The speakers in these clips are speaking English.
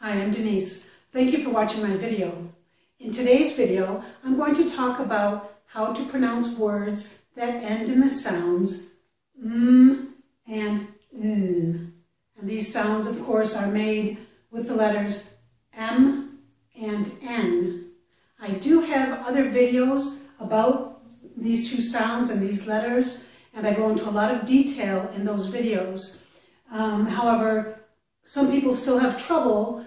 Hi, I'm Denise. Thank you for watching my video. In today's video, I'm going to talk about how to pronounce words that end in the sounds and n. And these sounds, of course, are made with the letters M and N. I do have other videos about these two sounds and these letters, and I go into a lot of detail in those videos. However, some people still have trouble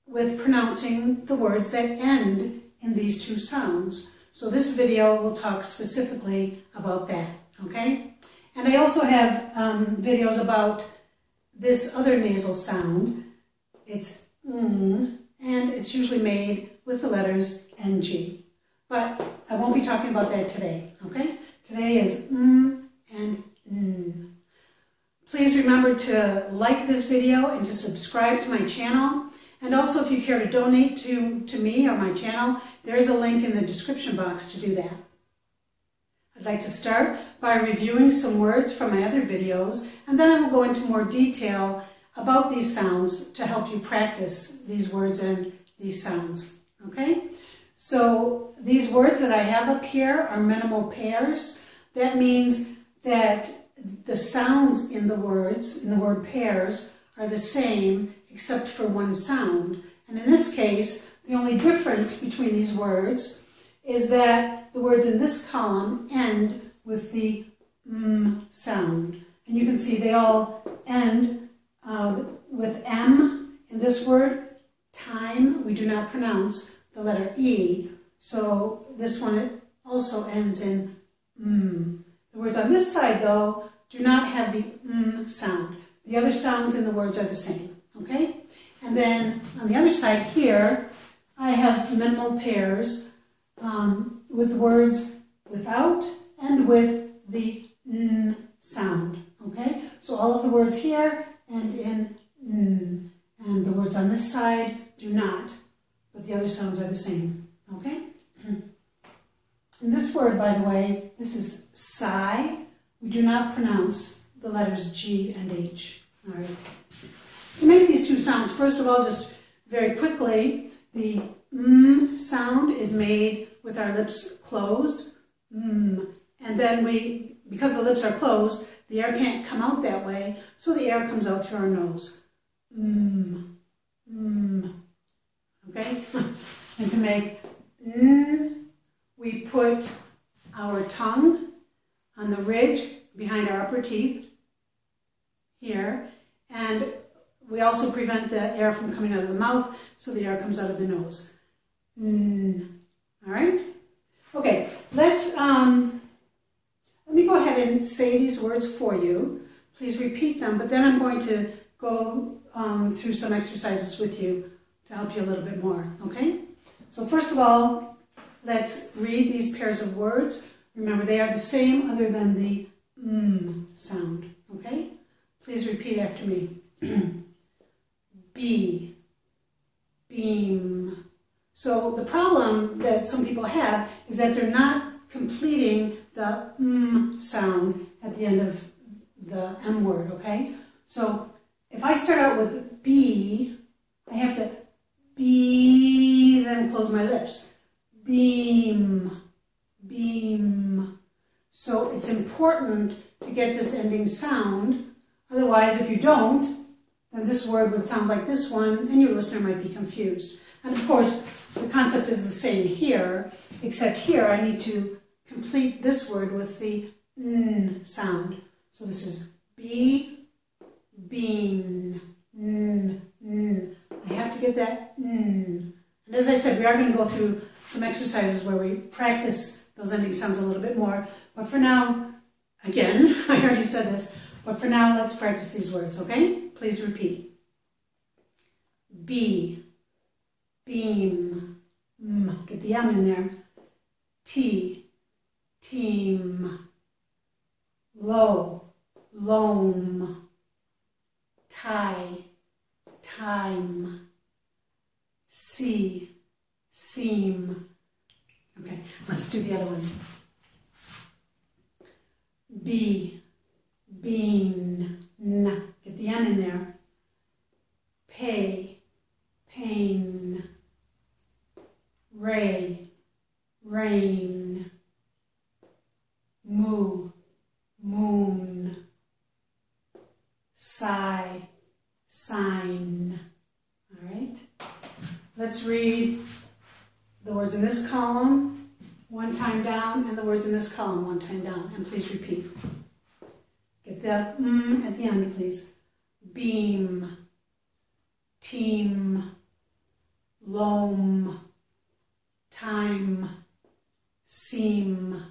with pronouncing the words that end in these two sounds. So this video will talk specifically about that, okay? And I also have videos about this other nasal sound. It's and it's usually made with the letters NG. But I won't be talking about that today, okay? Today is and n. Please remember to like this video and to subscribe to my channel. And also, if you care to donate to me or my channel, there is a link in the description box to do that. I'd like to start by reviewing some words from my other videos, and then I will go into more detail about these sounds to help you practice these words and these sounds. Okay? So these words that I have up here are minimal pairs. That means that the sounds in the words, in the word pairs, are the same except for one sound. And in this case, the only difference between these words is that the words in this column end with the sound. And you can see they all end with M in this word. Time, we do not pronounce the letter E. So this one also ends in The words on this side, though, do not have the sound. The other sounds in the words are the same, okay? And then on the other side here, I have minimal pairs with words without and with the n sound, okay? So all of the words here end in n, and the words on this side do not, but the other sounds are the same, okay? In this word, by the way, this is sigh. We do not pronounce the letters G and H. All right. To make these two sounds, first of all, just very quickly, the sound is made with our lips closed. And then because the lips are closed, the air can't come out that way, so the air comes out through our nose. Okay? And to make n, we put our tongue on the ridge behind our upper teeth here, and we also prevent the air from coming out of the mouth, so the air comes out of the nose. All right? Okay, let me go ahead and say these words for you. Please repeat them, but then I'm going to go through some exercises with you to help you a little bit more, okay? So first of all, let's read these pairs of words. Remember, they are the same other than the sound, okay? Please repeat after me. Bee, beam. So the problem that some people have is that they're not completing the sound at the end of the M word, okay? So if I start out with B, I have to B, then close my lips. Beam, beam. So it's important to get this ending sound. Otherwise, if you don't, then this word would sound like this one, and your listener might be confused. And of course, the concept is the same here, except here I need to complete this word with the n sound. So this is B, bean, n, n. I have to get that n. And as I said, we are going to go through some exercises where we practice those ending sounds a little bit more. But for now, again, I already said this, but for now, let's practice these words, okay? Please repeat. B, beam, get the M in there. T, team. Low, loam. Tie, time. See, seam. Okay, let's do the other ones. B, bean, n. Get the N in there. Pay, pain. sign. All right. Let's read the words in this column one time down and the words in this column one time down. And please repeat. Get the at the end, please. Beam, team, loam, time, seam.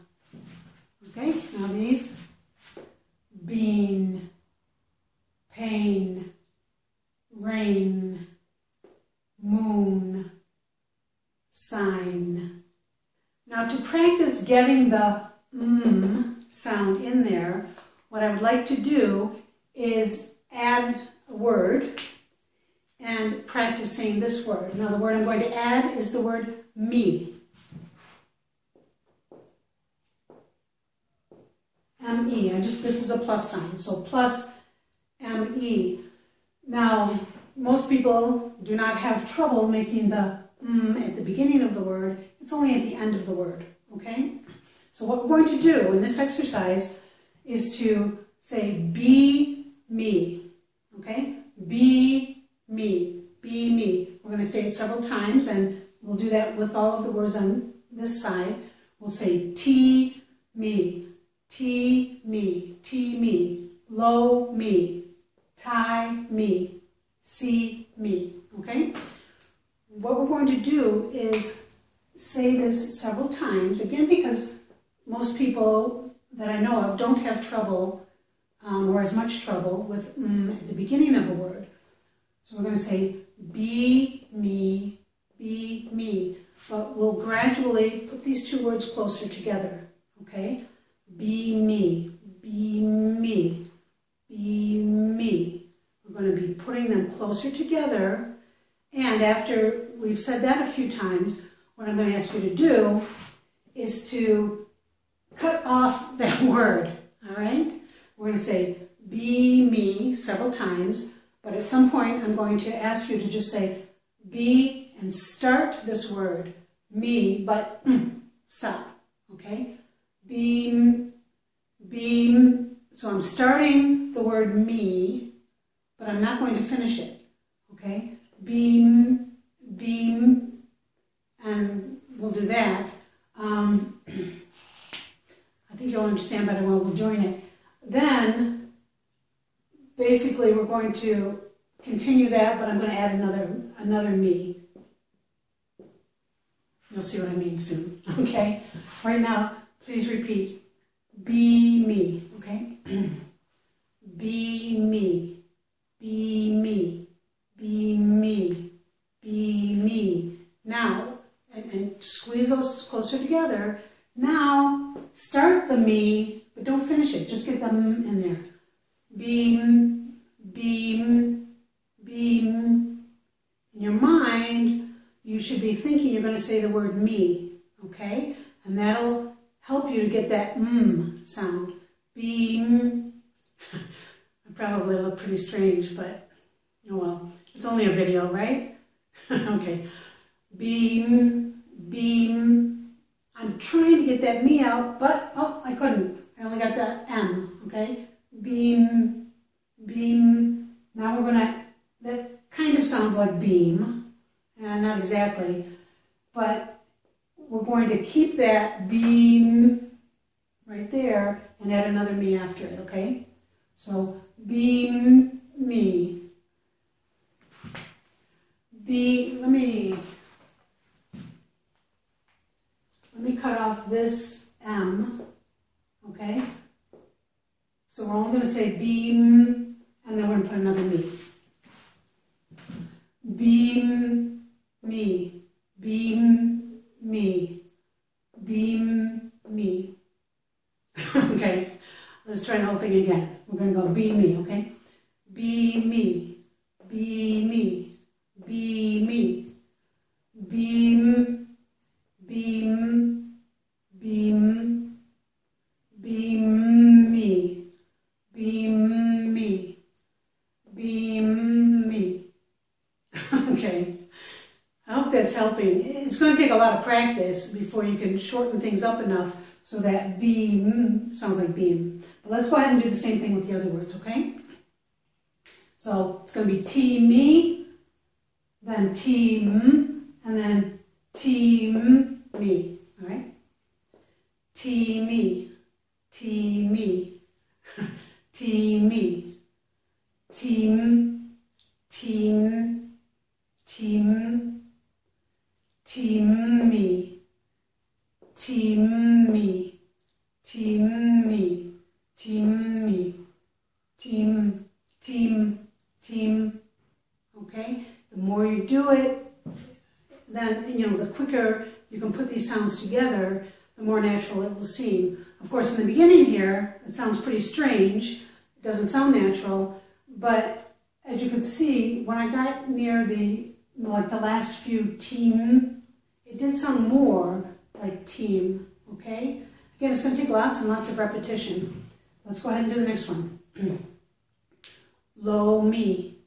Okay, now these. Bean, pain, rain, moon, sign. Now to practice getting the sound in there, what I would like to do is add a word and practice saying this word. Now the word I'm going to add is the word me. M-E. This is a plus sign, so plus M-E. Now, most people do not have trouble making the at the beginning of the word. It's only at the end of the word, okay? So what we're going to do in this exercise is to say be me, okay? Be me, be me. We're going to say it several times, and we'll do that with all of the words on this side. We'll say T, me, T, me, low, me, tie, me, see, me, okay? What we're going to do is say this several times, again, because most people that I know of don't have trouble or as much trouble with at the beginning of a word. So we're going to say be me, but we'll gradually put these two words closer together, okay? Be me, be me, be me. We're going to be putting them closer together, and after we've said that a few times, what I'm going to ask you to do is to cut off that word, all right? We're going to say be me several times, but at some point I'm going to ask you to just say be and start this word, me, but stop, okay? Beam, so I'm starting the word me, but I'm not going to finish it, okay? Beam, and we'll do that. I think you'll understand better when we're doing it. Then, basically, we're going to continue that, but I'm going to add another me. You'll see what I mean soon, okay? Right now, please repeat. Be me, okay? Be me, be me, be me, be me. Now, and squeeze those closer together. Now, start the me, but don't finish it. Just get the in there. Beam, beam, beam. In your mind, you should be thinking you're going to say the word me, okay? And that'll help you to get that sound. Beam. I probably look pretty strange, but oh well. It's only a video, right? Okay. Beam, beam. I'm trying to get that me out, but oh, I couldn't. I only got that M, okay? Beam, beam. Now we're gonna, that kind of sounds like beam. Not exactly, but we're going to keep that beam right there and add another me after it, okay? So, beam, me. Let me cut off this M, okay? So we're only going to say beam, and then we're going to put another me. Beam, me, beam, me, beam, me. Okay, let's try the whole thing again. We're going to go be me, okay? Be me, be me, be me, beam, beam, beam, beam me, beam me, beam me. Okay, I hope that's helping. It's going to take a lot of practice before you can shorten things up enough so that beam sounds like beam. But let's go ahead and do the same thing with the other words, okay? So it's going to be T-me, then T-m, and then T-m-me, all right? T-me, T-me, T-me, T-m, T-m, T-m, T-m-me, T-m-me, T-m-me, T-m-me, Team, team, team, okay? The more you do it, then, you know, the quicker you can put these sounds together, the more natural it will seem. Of course, in the beginning here, it sounds pretty strange. It doesn't sound natural, but as you can see, when I got near the last few team, it did sound more like team, okay? Again, it's going to take lots and lots of repetition. Let's go ahead and do the next one. Low me,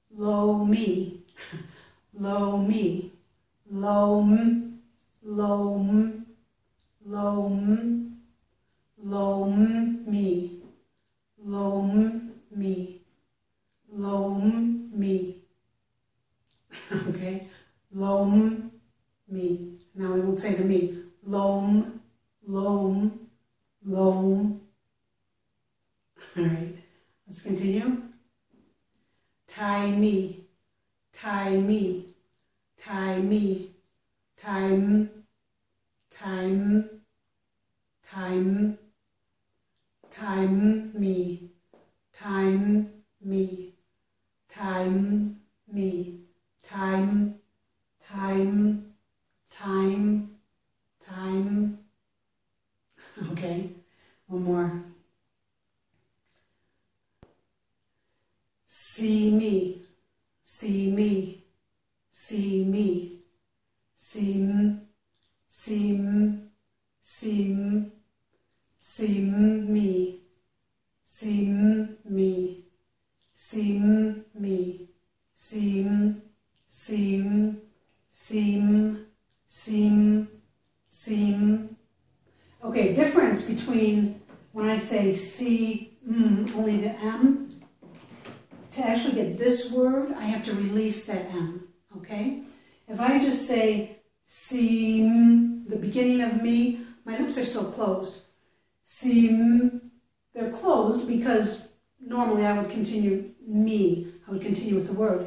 low me, low me, low m, low m, low m, low m me, low m me, low m me. Okay, low m me. Now we won't say the me. Low m, low m, low m. All right, let's continue. Tie me, tie me, tie me, time, time, time, time me, time me, time me, time, time, time, time. Okay, one more. See me, see me, see me, seem, seem, seem, seem me, seem me, seem me, seem, seem, seem, seem, seem. Okay, difference between when I say see, only the M. To actually get this word, I have to release that M, okay? If I just say seem, the beginning of me, my lips are still closed. Seem, they're closed because normally I would continue me, I would continue with the word.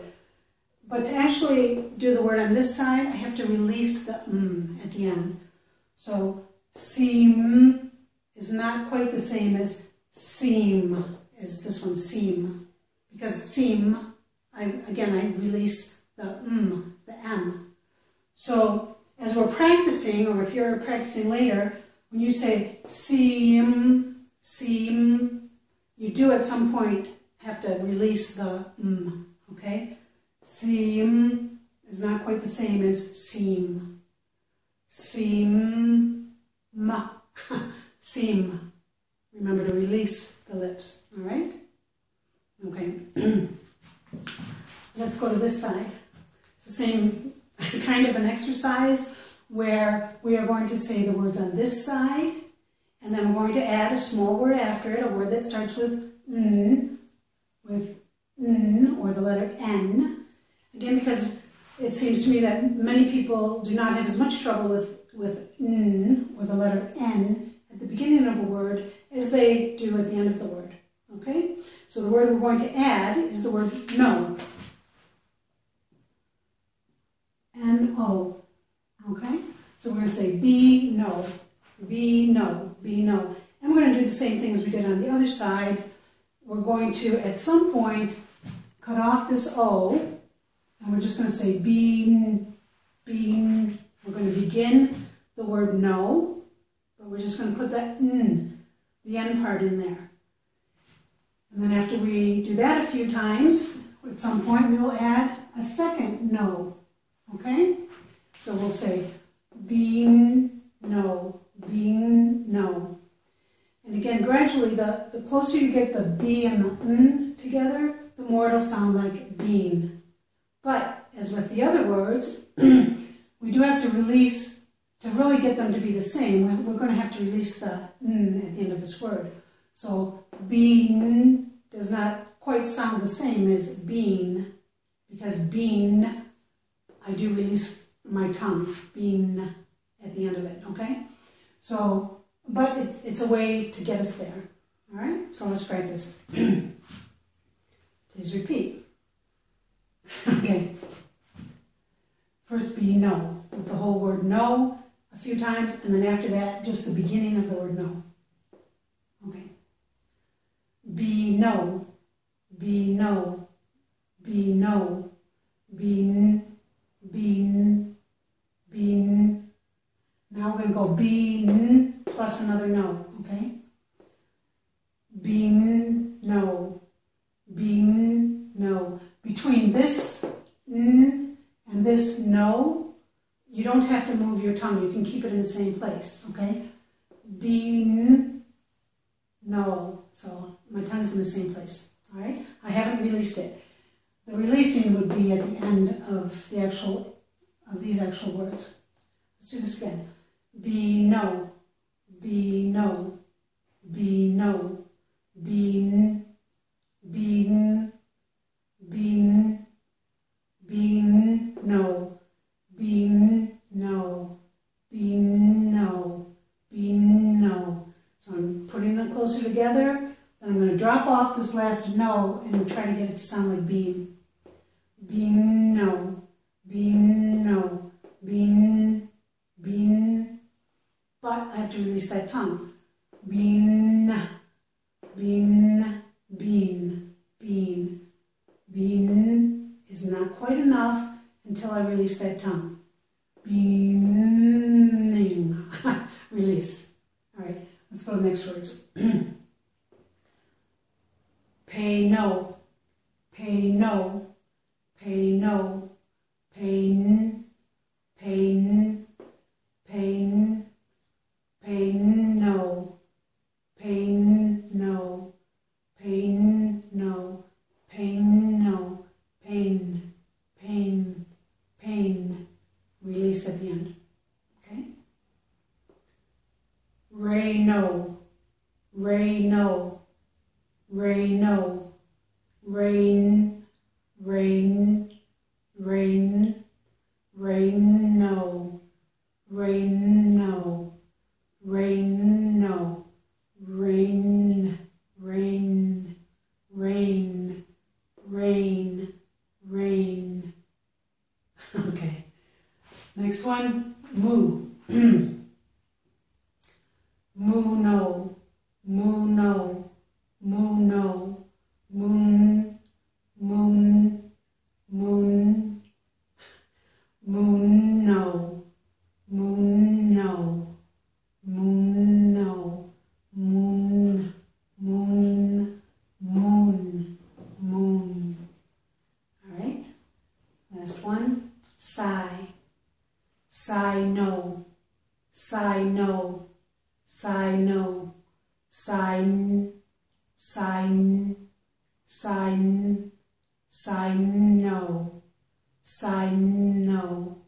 But to actually do the word on this side, I have to release the at the end. So seem is not quite the same as seem, as this one, seem. Because seem, I release the M. So as we're practicing, or if you're practicing later, when you say seem, seem, you do at some point have to release the okay? Seem is not quite the same as seem. Seem, seem. Remember to release the lips, all right? Okay, let's go to this side. It's the same kind of an exercise where we are going to say the words on this side, and then we're going to add a small word after it, a word that starts with n, or the letter N. Again, because it seems to me that many people do not have as much trouble with n, or the letter N, at the beginning of a word as they do at the end of the word. Okay? So the word we're going to add is the word no. N-O. Okay? So we're going to say be, no. Be, no. Be, no. And we're going to do the same thing as we did on the other side. We're going to, at some point, cut off this O, and we're just going to say bean, bean. We're going to begin the word no, but we're just going to put that N, the N part in there. And then after we do that a few times, at some point we will add a second no, okay? So we'll say bean, no, bean, no. And again, gradually, the closer you get the B and the N together, the more it'll sound like bean. But, as with the other words, we do have to release, to really get them to be the same, we're going to have to release the N at the end of this word. So, bean does not quite sound the same as bean, because bean, I do release my tongue, bean at the end of it, okay? So, but it's a way to get us there, all right? So let's practice. Please repeat. Okay. First be no, with the whole word no a few times, and then after that, just the beginning of the word no. Okay. Be no, be no, be no, bean, bean, bean. Now we're going to go bean plus another no, okay? Bean, no, bean, no. Between this n and this no, you don't have to move your tongue. You can keep it in the same place, okay? Bean, no. So my tongue's in the same place, all right? I haven't released it. The releasing would be at the end of the these actual words. Let's do this again. Be no, be no, be no, bean, bean, bean, bean, no, bean, no, bean, no, bean, no. So I'm putting them closer together, then I'm going to drop off this last no and try to get it to sound like bean. Bean, no, bean, no, bean, bean. But I have to release that tongue. Bean, bean, bean, bean. Bean is not quite enough until I release that tongue. Beaning. Release. All right, let's go to the next words. Pay no, pay no, pay no, pain, pain, pain, pain no, pain no, pain no, pain no, pain, pain, pain. Release at the end. Okay? Ray no, ray no, ray no, rain, rain, rain, rain no, rain no, rain no, rain, rain, rain, rain, rain. Okay. Next one, moo. Moo no, moo no, moo no, moon, moon, moon, moon no, moon no, moon no, moon, moon, moon, moon. All right, last one, sigh. Sigh no, sigh no, sigh no, sign, sign, sign, sign no, sign no,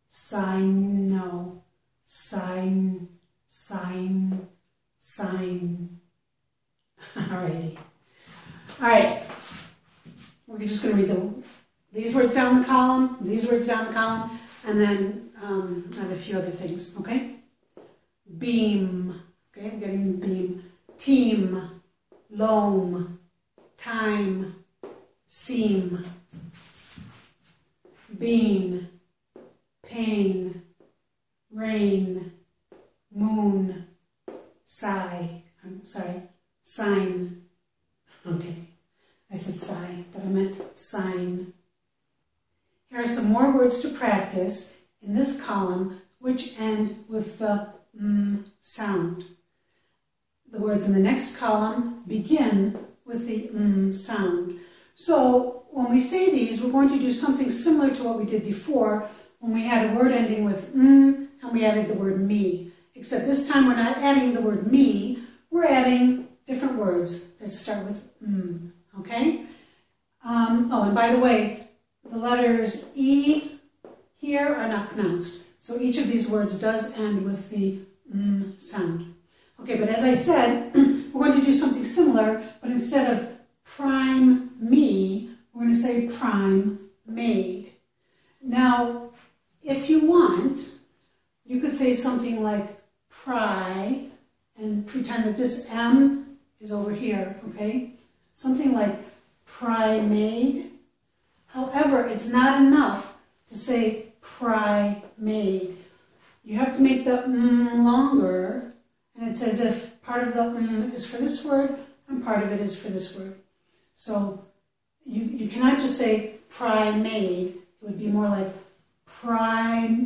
sign no, sign, sign, sign. Alrighty. All right. We're just going to read these words down the column, these words down the column, and then I have a few other things, okay? Beam, okay, I'm getting the beam. Team, loam, time, seam. Bean, pain, rain, moon, sigh, sign. Okay, I said sigh, but I meant sign. Here are some more words to practice in this column which end with the sound. The words in the next column begin with the sound. So when we say these, we're going to do something similar to what we did before when we had a word ending with and we added the word me. Except this time we're not adding the word me, we're adding different words that start with okay? Oh, and by the way, the letters E here are not pronounced. So each of these words does end with the sound. Okay, but as I said, we're going to do something similar, but instead of prime me, we're going to say prime made. Now, if you want, you could say something like pry and pretend that this M is over here, okay? Something like pry made. However, it's not enough to say pry made. You have to make the longer, and it's as if part of the is for this word and part of it is for this word. So you cannot just say pry made. It would be more like pry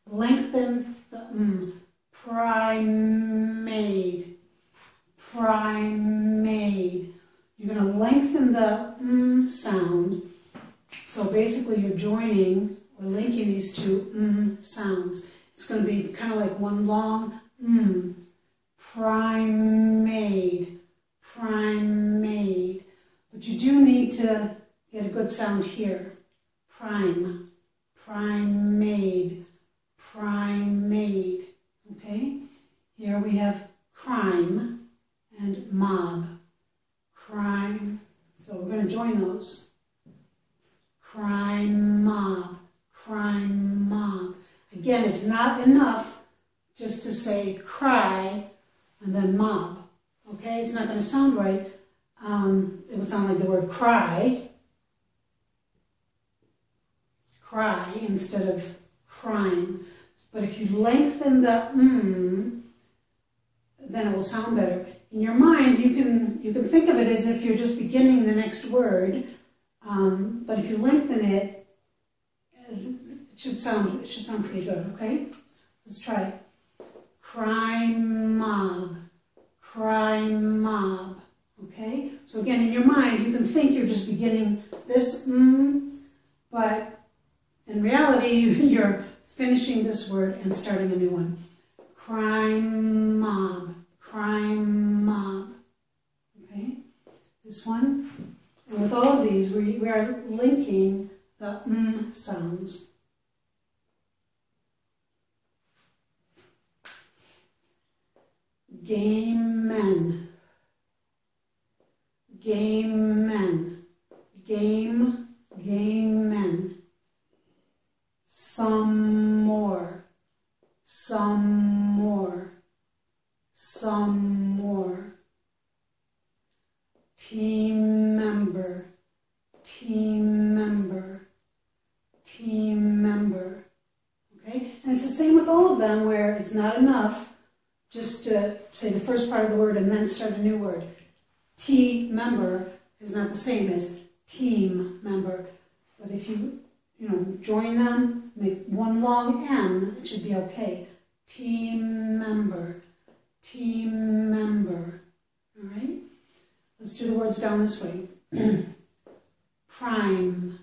lengthen the pry made. Pry made. You're going to lengthen the sound. So basically you're joining or linking these two sounds. It's going to be kind of like one long prime made, prime made. But you do need to get a good sound here. Prime, prime made, prime made. Okay? Here we have crime and mob. Crime. So we're going to join those. Crime mob. Crime mob. Again, it's not enough just to say cry and then mob. Okay? It's not going to sound right. It would sound like the word cry. Cry instead of crime. But if you lengthen the then it will sound better. In your mind, you can think of it as if you're just beginning the next word. But if you lengthen it, it should sound pretty good, okay? Let's try it. Crime mob. Crime mob. Okay? So again, in your mind, you can think you're just beginning this but in reality, you're finishing this word and starting a new one. Crime mob. Crime mob. Okay? This one. And with all of these, we are linking the sounds. Game men. Game men. Game men. Some more. Some more. Some more. Team member. Team member. Team member. Okay? And it's the same with all of them where it's not enough just to say the first part of the word and then start a new word. Team member is not the same as team member. But if you join them, make one long M, it should be okay. Team member. Team member. All right? Let's do the words down this way. Prime.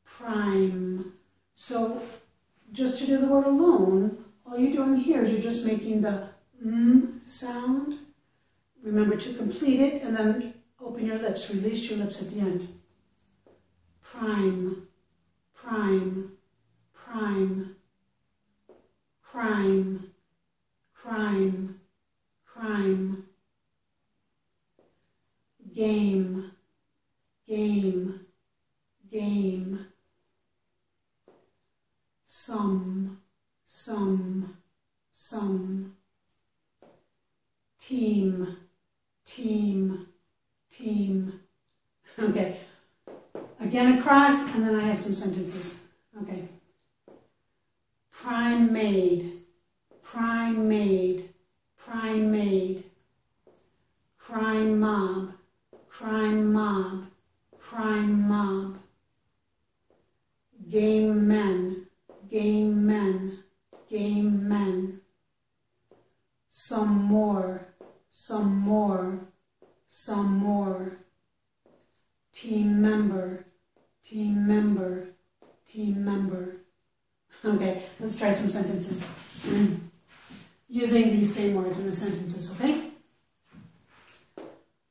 Prime. So just to do the word alone, all you're doing here is you're just making the sound. Remember to complete it and then open your lips. Release your lips at the end. Prime. Prime. Prime. Crime. Crime. Crime. Game. Game. Game. Some. Some. Some. Team. Team. Team. Okay. Again across, and then I have some sentences. Okay. Prime made. Prime made. Prime made. Crime mob. Crime mob. Crime mob. Game men. Game men. Game men. Some more. Some more. Some more. Team member. Team member. Team member. Okay, let's try some sentences. Using these same words in the sentences, okay?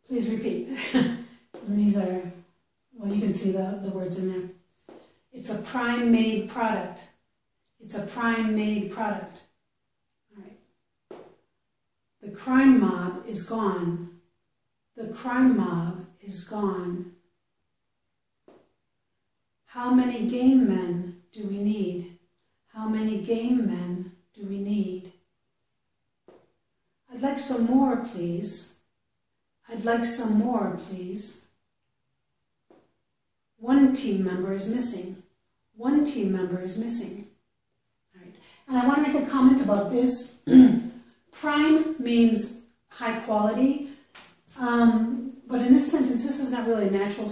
Please repeat. And these are, well, you can see the words in there. It's a prime-made product. It's a prime-made product. All right. The crime mob is gone. The crime mob is gone. How many game men do we need? How many game men do we need? I'd like some more, please. I'd like some more, please. One team member is missing. One team member is missing. All right. And I want to make a comment about this. Prime means high quality, but in this sentence, this is not really a natural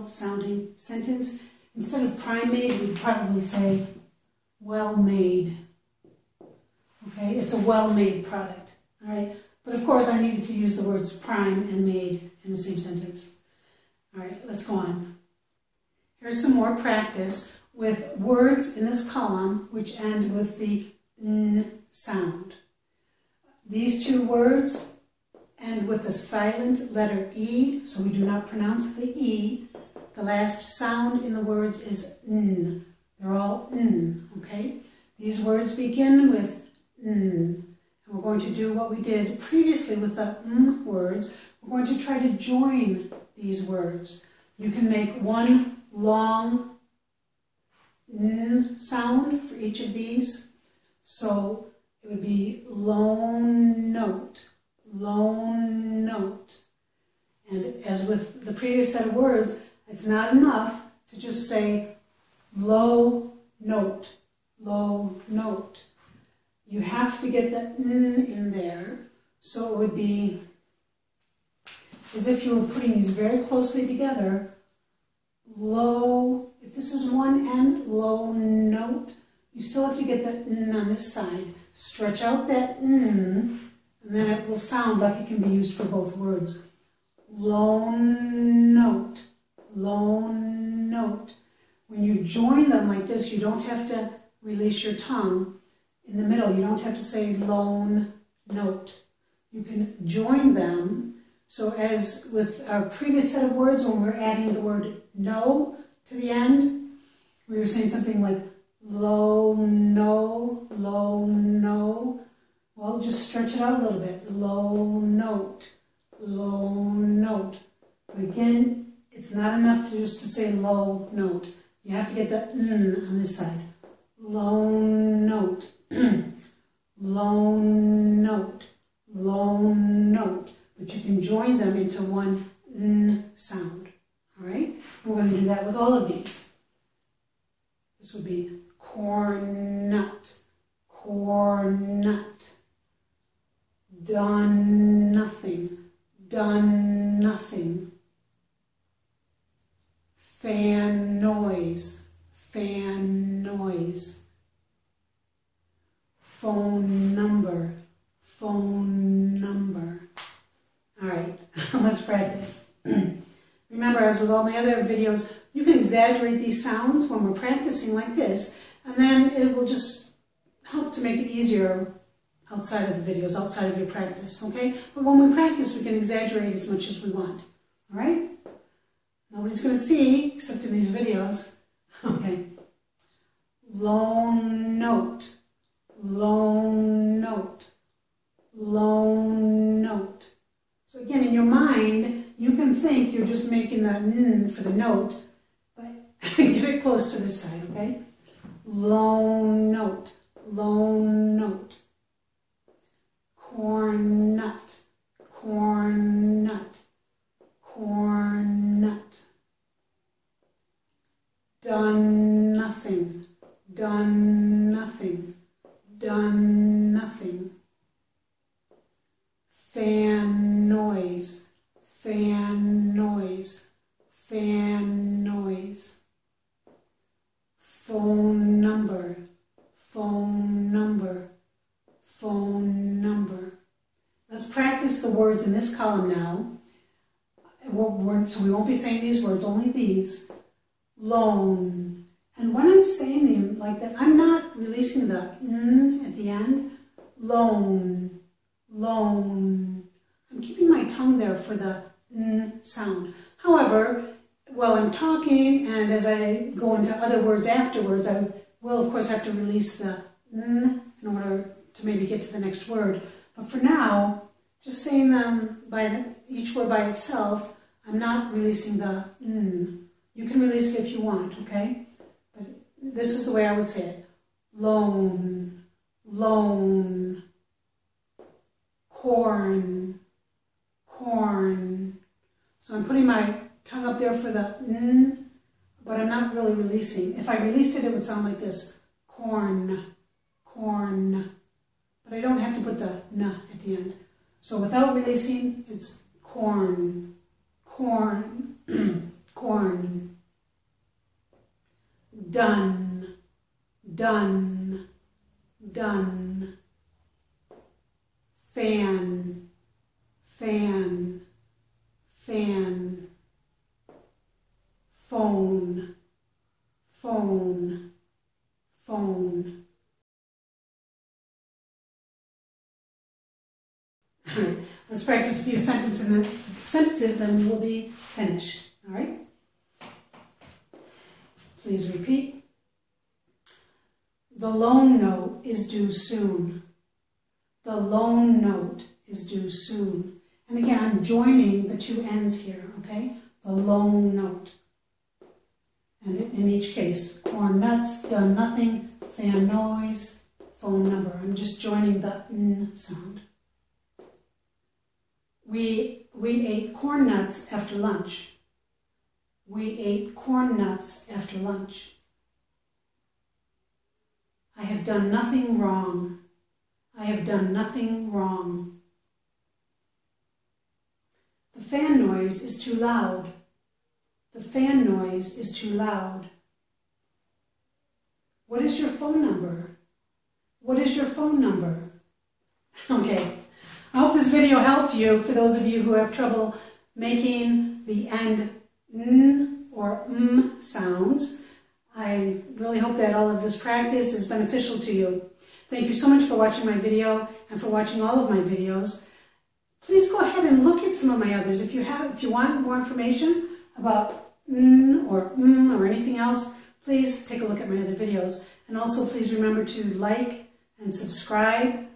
sounding sentence. Instead of prime made, we'd probably say well made. Okay, it's a well-made product. All right, but of course I needed to use the words prime and made in the same sentence. All right, let's go on. Here's some more practice with words in this column which end with the n sound. These two words end with a silent letter E, so we do not pronounce the E. The last sound in the words is n. They're all n, okay? These words begin with n. And we're going to do what we did previously with the m words. We're going to try to join these words. You can make one long n sound for each of these. So it would be lone note, lone note. And as with the previous set of words, it's not enough to just say low note, low note. You have to get the n in there, so it would be as if you were putting these very closely together. Low, if this is one n, low note, you still have to get the n on this side. Stretch out that n, and then it will sound like it can be used for both words. Lone note, lone note. When you join them like this, you don't have to release your tongue in the middle. You don't have to say lone note. You can join them. So as with our previous set of words, when we're adding the word no to the end, we were saying something like low, no, low, no. Well, just stretch it out a little bit. Low note, low note. But again, it's not enough to just to say low note. You have to get the n on this side. Lone note, lone note, lone note. But you can join them into one n sound. All right? We're going to do that with all of these. This would be corn nut, corn nut. Done nothing, done nothing. Fan noise, fan noise. Phone number, phone number. All right, let's practice. Remember, as with all my other videos, you can exaggerate these sounds when we're practicing like this, and then it will just help to make it easier outside of the videos, outside of your practice, okay? But when we practice, we can exaggerate as much as we want, all right? Nobody's going to see, except in these videos. Okay. Lone note, lone note, lone note. So again, in your mind, you can think you're just making the n for the note, but get it close to this side, okay? Lone note, lone note. Corn nut, corn nut, corn nut. Done nothing, done nothing, done nothing. Fan noise, fan noise, fan noise. Phone number, phone number, phone number. Let's practice the words in this column now. So we won't be saying these words, only these. Lone. And when I'm saying them like that, I'm not releasing the n at the end. Lone, lone. I'm keeping my tongue there for the n sound. However, while I'm talking and as I go into other words afterwards, I will of course have to release the n in order to maybe get to the next word. But for now, just saying them each word by itself, I'm not releasing the n. You can release it if you want, okay? But this is the way I would say it. Loan, loan, corn, corn. So I'm putting my tongue up there for the n, but I'm not really releasing. If I released it, it would sound like this. Corn, corn. But I don't have to put the n at the end. So without releasing, it's corn, corn, corn. Done, done, done. Fan, fan, fan. Phone, phone, phone. All right, let's practice a few sentences, then we will be finished. All right? Please repeat. The loan note is due soon. The loan note is due soon. And again, I'm joining the two ends here, okay? The loan note. And in each case, corn nuts, done nothing, fan noise, phone number. I'm just joining the n sound. We ate corn nuts after lunch. We ate corn nuts after lunch. I have done nothing wrong. I have done nothing wrong. The fan noise is too loud. The fan noise is too loud. What is your phone number? What is your phone number? Okay, I hope this video helped you for those of you who have trouble making the end n or m sounds. I really hope that all of this practice is beneficial to you. Thank you so much for watching my video and for watching all of my videos. Please go ahead and look at some of my others. If you want more information about n or m or anything else, please take a look at my other videos. And also please remember to like and subscribe.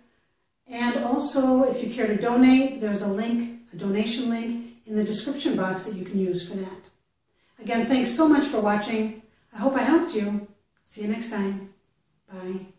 And also, if you care to donate, there's a link, a donation link in the description box that you can use for that. Again, thanks so much for watching. I hope I helped you. See you next time. Bye.